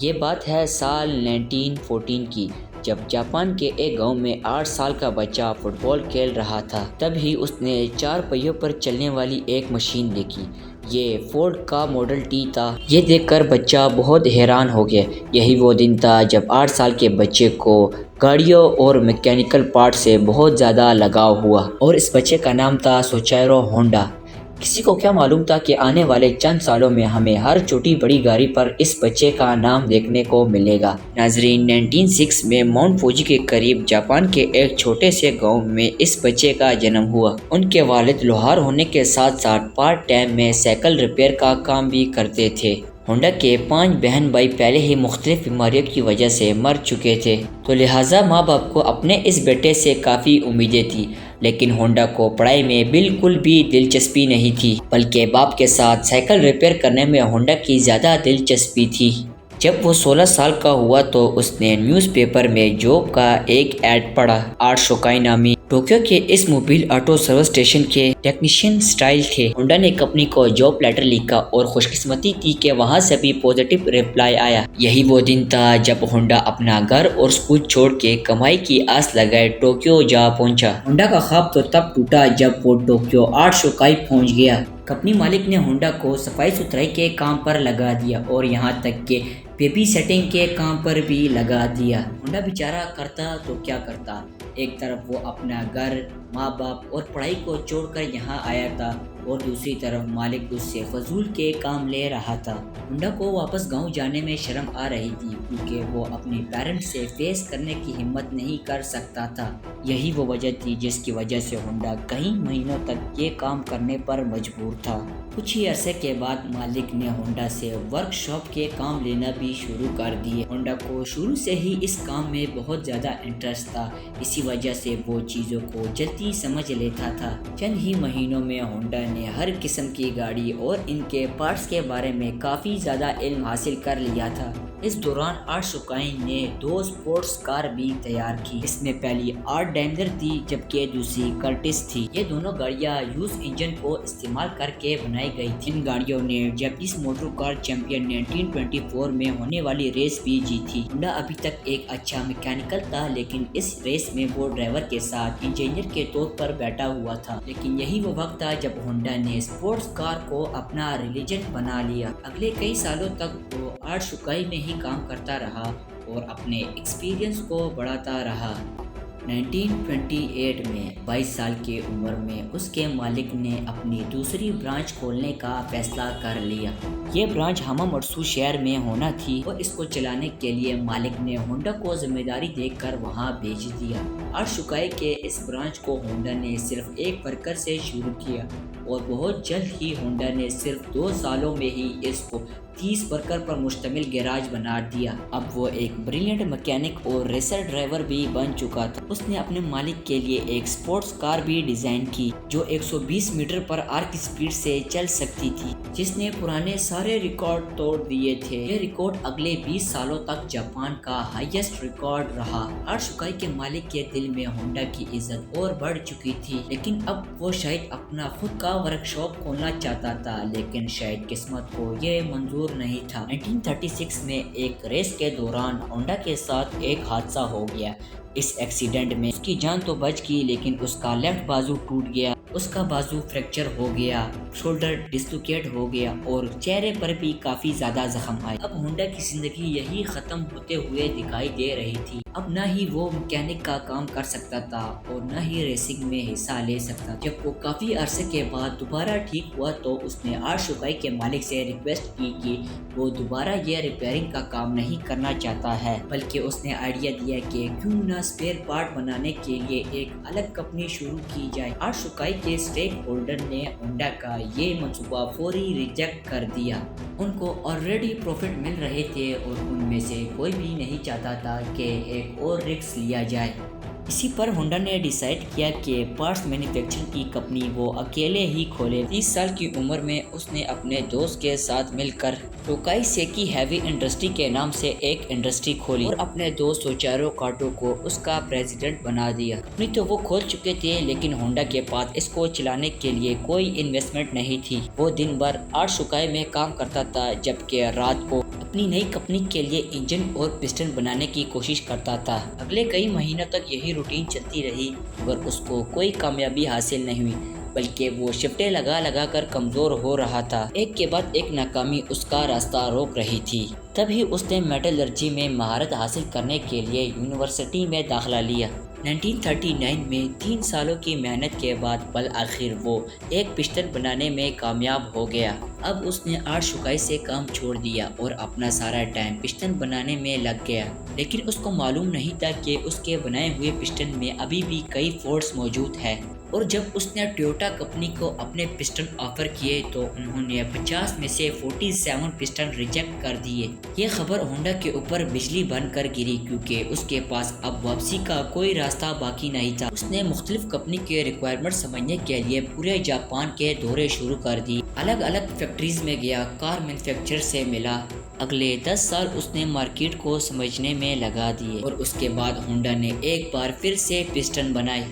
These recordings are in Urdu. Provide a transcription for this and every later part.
یہ بات ہے سال 1914 کی، جب جاپان کے ایک گاؤں میں 8 سال کا بچہ فٹ بال کھیل رہا تھا۔ تب ہی اس نے 4 پہیوں پر چلنے والی ایک مشین دیکھی۔ یہ فورڈ کا ماڈل ٹی تھا۔ یہ دیکھ کر بچہ بہت حیران ہو گیا۔ یہی وہ دن تھا جب 8 سال کے بچے کو گاڑیوں اور میکینیکل پارٹ سے بہت زیادہ لگاؤ ہوا، اور اس بچے کا نام تھا سوچیرو ہونڈا۔ کسی کو کیا معلوم تھا کہ آنے والے چند سالوں میں ہمیں ہر چھوٹی بڑی گاڑی پر اس بچے کا نام دیکھنے کو ملے گا۔ ناظرین، 1906 میں ماؤنٹ فوجی کے قریب جاپان کے ایک چھوٹے سے گاؤں میں اس بچے کا جنم ہوا۔ ان کے والد لوہار ہونے کے ساتھ ساتھ پارٹ ٹائم میں سائیکل ریپیئر کا کام بھی کرتے تھے۔ ہونڈا کے 5 بہن بھائی پہلے ہی مختلف بیماریوں کی وجہ سے مر چکے تھے، تو لہٰذا ماں باپ کو اپنے اس بیٹے سے کافی امیدیں تھیں۔ لیکن ہونڈا کو پڑھائی میں بالکل بھی دلچسپی نہیں تھی، بلکہ باپ کے ساتھ سائیکل ریپیئر کرنے میں ہونڈا کی زیادہ دلچسپی تھی۔ جب وہ 16 سال کا ہوا تو اس نے نیوز پیپر میں جاب کا ایک ایڈ پڑھا۔ آرٹ شوکائی نامی ٹوکیو کے اس موبائل آٹو سروس اسٹیشن کے ٹیکنیشین اسٹائل تھے۔ ہونڈا نے کمپنی کو جاب لیٹر لکھا اور خوش قسمتی تھی کہ وہاں سے بھی پازیٹیو ریپلائی آیا۔ یہی وہ دن تھا جب ہونڈا اپنا گھر اور اسکول چھوڑ کے کمائی کی آس لگائے ٹوکیو جا پہنچا۔ ہونڈا کا خواب تو تب ٹوٹا جب وہ ٹوکیو آرٹ شوکائی پہنچ گیا۔ کمپنی مالک نے ہونڈا کو صفائی ستھرائی کے کام پر لگا دیا اور یہاں تک کہ بیبی سیٹنگ کے کام پر بھی لگا دیا۔ ہونڈا بیچارہ کرتا تو کیا کرتا، ایک طرف وہ اپنا گھر، ماں باپ اور پڑھائی کو چھوڑ کر یہاں آیا تھا، اور دوسری طرف مالک اس سے فضول کے کام لے رہا تھا۔ ہونڈا کو واپس گاؤں جانے میں شرم آ رہی تھی، کیونکہ وہ اپنے پیرنٹس سے فیس کرنے کی ہمت نہیں کر سکتا تھا۔ یہی وہ وجہ تھی جس کی وجہ سے ہونڈا کئی مہینوں تک یہ کام کرنے پر مجبور تھا۔ کچھ ہی عرصے کے بعد مالک نے ہونڈا سے ورک شاپ کے کام لینا بھی شروع کر دیے۔ ہونڈا کو شروع سے ہی اس کام میں بہت زیادہ انٹرسٹ تھا، اسی وجہ سے وہ چیزوں کو جلدی سمجھ لیتا تھا۔ چند ہی مہینوں میں ہونڈا نے ہر قسم کی گاڑی اور ان کے پارٹس کے بارے میں کافی زیادہ علم حاصل کر لیا تھا۔ اس دوران آرٹ شوکائی نے 2 سپورٹس کار بھی تیار کی۔ اس میں پہلی آرٹ ڈیملر تھی جبکہ دوسری کرٹس تھی۔ یہ دونوں گاڑیاں یوز انجن کو استعمال کر کے بنائی گئی تھیں۔ ان گاڑیوں نے جاپانیز موٹر کار چیمپئن 1924 میں ہونے والی ریس بھی جیتی۔ ہونڈا ابھی تک ایک اچھا میکینیکل تھا، لیکن اس ریس میں وہ ڈرائیور کے ساتھ انجینئر کے طور پر بیٹھا ہوا تھا۔ لیکن یہی وہ وقت تھا جب ہونڈا نے سپورٹس کار کو اپنا ریلیجن بنا لیا۔ اگلے کئی سالوں تک وہ آرٹ شوکائی میں ہی کام کرتا رہا اور اپنے ایکسپیرینس کو بڑھاتا رہا۔ 1928 میں 22 سال کی عمر میں اس کے مالک نے اپنی دوسری برانچ کھولنے کا فیصلہ کر لیا۔ یہ برانچ ہاماماتسو شہر میں ہونا تھی، اور اس کو چلانے کے لیے مالک نے ہونڈا کو ذمہ داری دے کر وہاں بھیج دیا۔ آرٹ شوکائی کے اس برانچ کو ہونڈا نے صرف ایک ورکر سے شروع کیا، اور بہت جلد ہی ہونڈا نے صرف 2 سالوں میں ہی اس کو 30 ورکر پر مشتمل گیراج بنا دیا۔ اب وہ ایک بریلینٹ میکینک اور ریسر ڈرائیور بھی بن چکا تھا۔ اس نے اپنے مالک کے لیے ایک سپورٹس کار بھی ڈیزائن کی جو 120 میٹر پر آر کی سپیڈ سے چل سکتی تھی، جس نے پرانے سارے ریکارڈ توڑ دیے تھے۔ یہ ریکارڈ اگلے 20 سالوں تک جاپان کا ہائیسٹ ریکارڈ رہا۔ آرٹ شوکائی کے مالک کے دل میں ہونڈا کی عزت اور بڑھ چکی تھی، لیکن اب وہ شاید اپنا خود کا ورک شاپ کھولنا چاہتا تھا، لیکن شاید قسمت کو یہ منظور نہیں تھا۔ 1936 میں ایک ریس کے دوران ہونڈا کے ساتھ ایک حادثہ ہو گیا۔ اس ایکسیڈنٹ میں اس کی جان تو بچ گئی، لیکن اس کا لیفٹ بازو ٹوٹ گیا، اس کا بازو فریکچر ہو گیا، شولڈر ڈسلوکیٹ ہو گیا، اور چہرے پر بھی کافی زیادہ زخم آئے۔ اب ہونڈا کی زندگی یہی ختم ہوتے ہوئے دکھائی دے رہی تھی۔ اب نہ ہی وہ میکینک کا کام کر سکتا تھا اور نہ ہی ریسنگ میں حصہ لے سکتا۔ جب وہ کافی عرصے کے بعد دوبارہ ٹھیک ہوا تو اس نے آرٹ شوکائی کے مالک سے ریکویسٹ کی کہ وہ دوبارہ یہ ریپیئرنگ کا کام نہیں کرنا چاہتا ہے، بلکہ اس نے آئیڈیا دیا کہ کیوں نہ اسپیئر پارٹ بنانے کے لیے ایک الگ کمپنی شروع کی جائے۔ آرٹ شوکائی کے اسٹیک ہولڈر نے ہونڈا کا یہ منصوبہ فوری ریجیکٹ کر دیا۔ ان کو آلریڈی پروفٹ مل رہے تھے اور ان میں سے کوئی بھی نہیں چاہتا تھا کہ ایک اور رسک لیا جائے۔ اسی پر ہونڈا نے ڈیسائیڈ کیا کہ پارٹس مینوفیکچرنگ کی کمپنی وہ اکیلے ہی کھولے۔ 30 سال کی عمر میں اس نے اپنے دوست کے ساتھ مل کر توکائیسیکی ہیوی انڈسٹری کے نام سے ایک انڈسٹری کھولی اور اپنے دوست سوچارو کاٹو کو اس کا پریزیڈنٹ بنا دیا۔ نہیں تو وہ کھول چکے تھے، لیکن ہونڈا کے پاس اس کو چلانے کے لیے کوئی انویسٹمنٹ نہیں تھی۔ وہ دن بھر آٹھ شکائی میں کام کرتا تھا، جبکہ رات کو اپنی نئی کمپنی کے لیے انجن اور پسٹن بنانے کی کوشش کرتا تھا۔ اگلے کئی مہینوں تک یہی روٹین چلتی رہی، مگر اس کو کوئی کامیابی حاصل نہیں ہوئی، بلکہ وہ شفٹیں لگا کر کمزور ہو رہا تھا۔ ایک کے بعد ایک ناکامی اس کا راستہ روک رہی تھی۔ تبھی اس نے میٹلرجی میں مہارت حاصل کرنے کے لیے یونیورسٹی میں داخلہ لیا۔ 1939 میں 3 سالوں کی محنت کے بعد بالآخر وہ ایک پسٹن بنانے میں کامیاب ہو گیا۔ اب اس نے 8 شکائی سے کام چھوڑ دیا اور اپنا سارا ٹائم پسٹن بنانے میں لگ گیا، لیکن اس کو معلوم نہیں تھا کہ اس کے بنائے ہوئے پسٹن میں ابھی بھی کئی فالٹس موجود ہیں۔ اور جب اس نے ٹویوٹا کمپنی کو اپنے پسٹن آفر کیے تو انہوں نے 50 میں سے 47 پسٹن ریجیکٹ کر دیے۔ یہ خبر ہونڈا کے اوپر بجلی بن کر گری، کیونکہ اس کے پاس اب واپسی کا کوئی راستہ باقی نہیں تھا۔ اس نے مختلف کمپنی کے ریکوائرمنٹ سمجھنے کے لیے پورے جاپان کے دورے شروع کر دی۔ الگ الگ فیکٹریز میں گیا، کار مینوفیکچرر سے ملا۔ اگلے 10 سال اس نے مارکیٹ کو سمجھنے میں لگا دیے، اور اس کے بعد ہونڈا نے ایک بار پھر سے پسٹن بنائے۔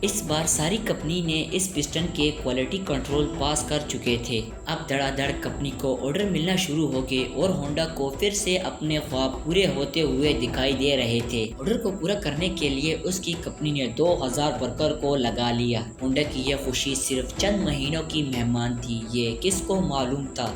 اس بار ساری کمپنی نے اس پسٹن کے کوالٹی کنٹرول پاس کر چکے تھے۔ اب دھڑا دھڑ کمپنی کو آرڈر ملنا شروع ہو گئے اور ہونڈا کو پھر سے اپنے خواب پورے ہوتے ہوئے دکھائی دے رہے تھے۔ آرڈر کو پورا کرنے کے لیے اس کی کمپنی نے 2000 ورکر کو لگا لیا۔ ہونڈا کی یہ خوشی صرف چند مہینوں کی مہمان تھی، یہ کس کو معلوم تھا۔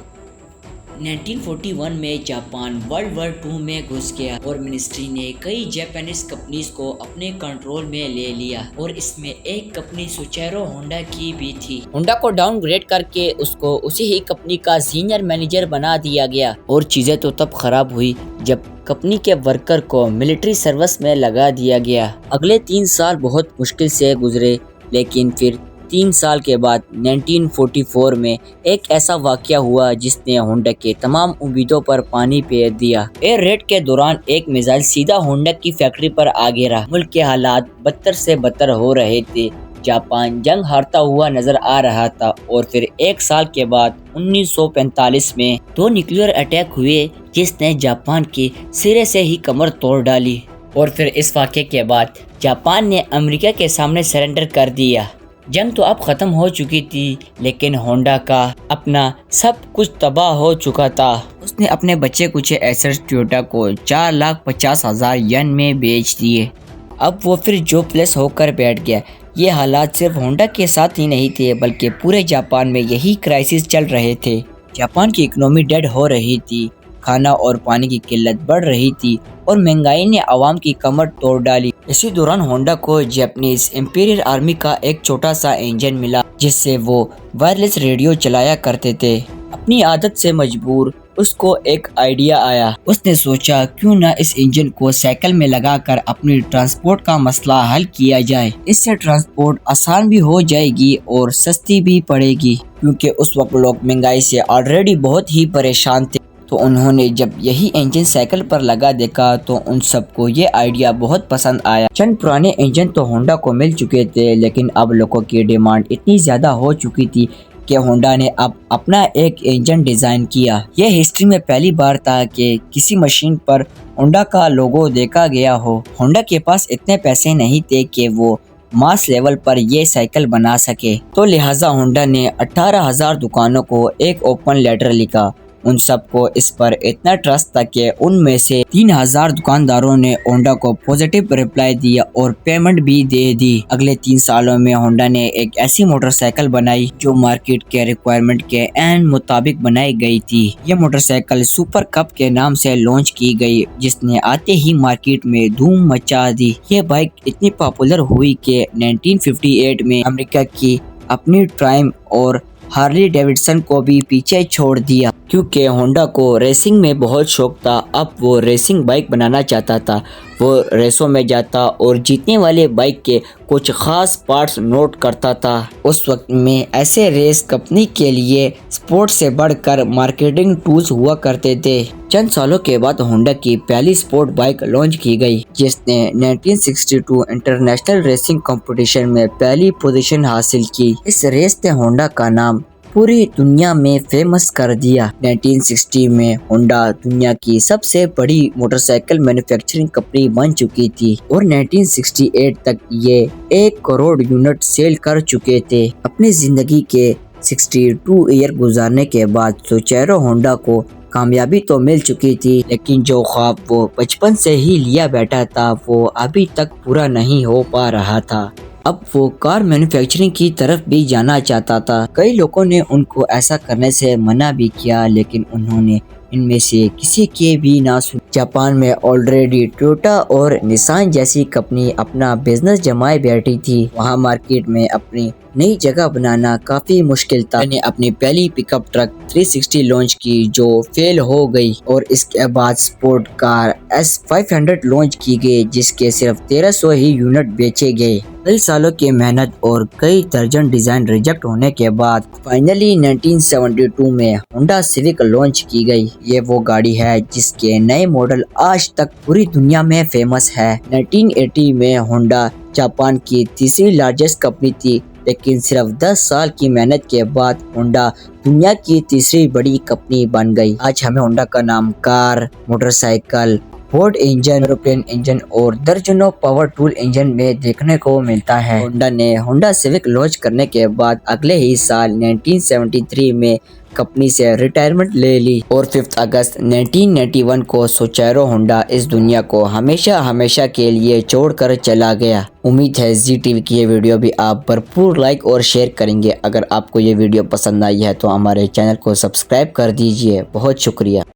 1941 میں جاپان ورلڈ وار 2 میں گھس گیا اور منسٹری نے کئی جاپانیز کمپنیز کو اپنے کنٹرول میں لے لیا، اور اس میں ایک کمپنی سوچارو ہونڈا کی بھی تھی۔ ہونڈا کو ڈاؤن گریڈ کر کے اس کو اسی ہی کمپنی کا سینئر مینیجر بنا دیا گیا، اور چیزیں تو تب خراب ہوئی جب کمپنی کے ورکر کو ملٹری سروس میں لگا دیا گیا۔ اگلے 3 سال بہت مشکل سے گزرے، لیکن پھر 3 سال کے بعد 1944 میں ایک ایسا واقعہ ہوا جس نے ہونڈا کے تمام امیدوں پر پانی پھیر دیا۔ ایئر ریڈ کے دوران ایک میزائل سیدھا ہونڈا کی فیکٹری پر آ گرا۔ ملک کے حالات بدتر سے بدتر ہو رہے تھے۔ جاپان جنگ ہارتا ہوا نظر آ رہا تھا، اور پھر 1 سال کے بعد 1945 میں 2 نیوکلیئر اٹیک ہوئے جس نے جاپان کی سرے سے ہی کمر توڑ ڈالی، اور پھر اس واقعے کے بعد جاپان نے امریکہ کے سامنے سرنڈر کر دیا۔ جنگ تو اب ختم ہو چکی تھی، لیکن ہونڈا کا اپنا سب کچھ تباہ ہو چکا تھا۔ اس نے اپنے بچے کچھ ایسٹ ٹویوٹا کو 4,50,000 ین میں بیچ دیے۔ اب وہ پھر جاب لیس ہو کر بیٹھ گیا۔ یہ حالات صرف ہونڈا کے ساتھ ہی نہیں تھے، بلکہ پورے جاپان میں یہی کرائسس چل رہے تھے۔ جاپان کی اکنامی ڈیڈ ہو رہی تھی، کھانا اور پانی کی قلت بڑھ رہی تھی، اور مہنگائی نے عوام کی کمر توڑ ڈالی۔ اسی دوران ہونڈا کو جاپنیز امپیریل آرمی کا ایک چھوٹا سا انجن ملا جس سے وہ وائرلیس ریڈیو چلایا کرتے تھے۔ اپنی عادت سے مجبور اس کو ایک آئیڈیا آیا۔ اس نے سوچا کیوں نہ اس انجن کو سائیکل میں لگا کر اپنی ٹرانسپورٹ کا مسئلہ حل کیا جائے۔ اس سے ٹرانسپورٹ آسان بھی ہو جائے گی اور سستی بھی پڑے گی، کیونکہ اس وقت لوگ مہنگائی سے آلریڈی بہت ہی پریشان تھے۔ تو انہوں نے جب یہی انجن سائیکل پر لگا دیکھا تو ان سب کو یہ آئیڈیا بہت پسند آیا۔ چند پرانے انجن تو ہونڈا کو مل چکے تھے، لیکن اب لوگوں کی ڈیمانڈ اتنی زیادہ ہو چکی تھی کہ ہونڈا نے اب اپنا ایک انجن ڈیزائن کیا۔ یہ ہسٹری میں پہلی بار تھا کہ کسی مشین پر ہونڈا کا لوگو دیکھا گیا ہو۔ ہونڈا کے پاس اتنے پیسے نہیں تھے کہ وہ ماس لیول پر یہ سائیکل بنا سکے، تو لہٰذا ہونڈا نے 18,000 دکانوں کو ایک اوپن لیٹر لکھا۔ ان سب کو اس پر اتنا ٹرسٹ تھا کہ ان میں سے 3,000 دکانداروں نے ہونڈا کو پازیٹیو ریپلائی دیا اور پیمنٹ بھی دے دی۔ اگلے 3 سالوں میں ہونڈا نے ایک ایسی موٹر سائیکل بنائی جو مارکیٹ کے ریکوائرمنٹ کے عین مطابق بنائی گئی تھی۔ یہ موٹر سائیکل سپر کپ کے نام سے لانچ کی گئی، جس نے آتے ہی مارکیٹ میں دھوم مچا دی۔ یہ بائک اتنی پاپولر ہوئی کہ 1958 میں امریکہ کی اپنی ٹرائم اور ہارلی ڈیوڈسن کو بھی پیچھے چھوڑ دیا، کیونکہ ہونڈا کو ریسنگ میں بہت شوق تھا۔ اب وہ ریسنگ بائک بنانا چاہتا تھا۔ وہ ریسوں میں جاتا اور جیتنے والے بائک کے کچھ خاص پارٹس نوٹ کرتا تھا۔ اس وقت میں ایسے ریس کمپنی کے لیے سپورٹ سے بڑھ کر مارکیٹنگ ٹولز ہوا کرتے تھے۔ چند سالوں کے بعد ہونڈا کی پہلی سپورٹ بائک لانچ کی گئی، جس نے 1962 انٹرنیشنل ریسنگ کمپٹیشن میں پہلی پوزیشن حاصل کی۔ اس ریس نے ہونڈا کا نام پوری دنیا میں فیمس کر دیا۔ 1960 میں ہونڈا دنیا کی سب سے بڑی موٹر سائیکل مینوفیکچرنگ کمپنی بن چکی تھی اور 1968 تک یہ 1 کروڑ یونٹ سیل کر چکے تھے۔ اپنی زندگی کے 62 ایئر گزارنے کے بعد سوچیرو ہونڈا کو کامیابی تو مل چکی تھی، لیکن جو خواب وہ بچپن سے ہی لیا بیٹھا تھا وہ ابھی تک پورا نہیں ہو پا رہا تھا۔ اب وہ کار مینوفیکچرنگ کی طرف بھی جانا چاہتا تھا۔ کئی لوگوں نے ان کو ایسا کرنے سے منع بھی کیا، لیکن انہوں نے ان میں سے کسی کے بھی نہ سنی۔ جاپان میں آلریڈی ٹویوٹا اور نسان جیسی کمپنی اپنا بزنس جمائے بیٹھی تھی۔ وہاں مارکیٹ میں اپنی نئی جگہ بنانا کافی مشکل تھا۔ نے اپنی پہلی پک اپ ٹرک 360 لانچ کی جو فیل ہو گئی، اور اس کے بعد سپورٹ کار S500 لانچ کی گئی جس کے صرف 1300 ہی یونٹ بیچے گئے۔ کئی سالوں کی محنت اور کئی درجن ڈیزائن ریجیکٹ ہونے کے بعد فائنلی 1972 میں ہونڈا سیوک لانچ کی گئی۔ یہ وہ گاڑی ہے جس کے نئے ماڈل آج تک پوری دنیا میں فیمس ہے۔ 1980 میں ہونڈا جاپان کی تیسری لارجسٹ کمپنی تھی، لیکن صرف 10 سال کی محنت کے بعد ہونڈا دنیا کی تیسری بڑی کمپنی بن گئی۔ آج ہمیں ہونڈا کا نام car, motorcycle, Ford engine, aeroplane engine اور درجنوں پاور ٹول انجن میں دیکھنے کو ملتا ہے۔ ہونڈا نے ہونڈا سیوک لانچ کرنے کے بعد اگلے ہی سال 1973 میں کمپنی سے ریٹائرمنٹ لے لی اور 5 اگست 1991 کو سوچیرو ہونڈا اس دنیا کو ہمیشہ کے لیے چھوڑ کر چلا گیا۔ امید ہے زی ٹی وی کی یہ ویڈیو بھی آپ بھرپور لائک اور شیئر کریں گے۔ اگر آپ کو یہ ویڈیو پسند آئی ہے تو ہمارے چینل کو سبسکرائب کر دیجیے۔ بہت شکریہ۔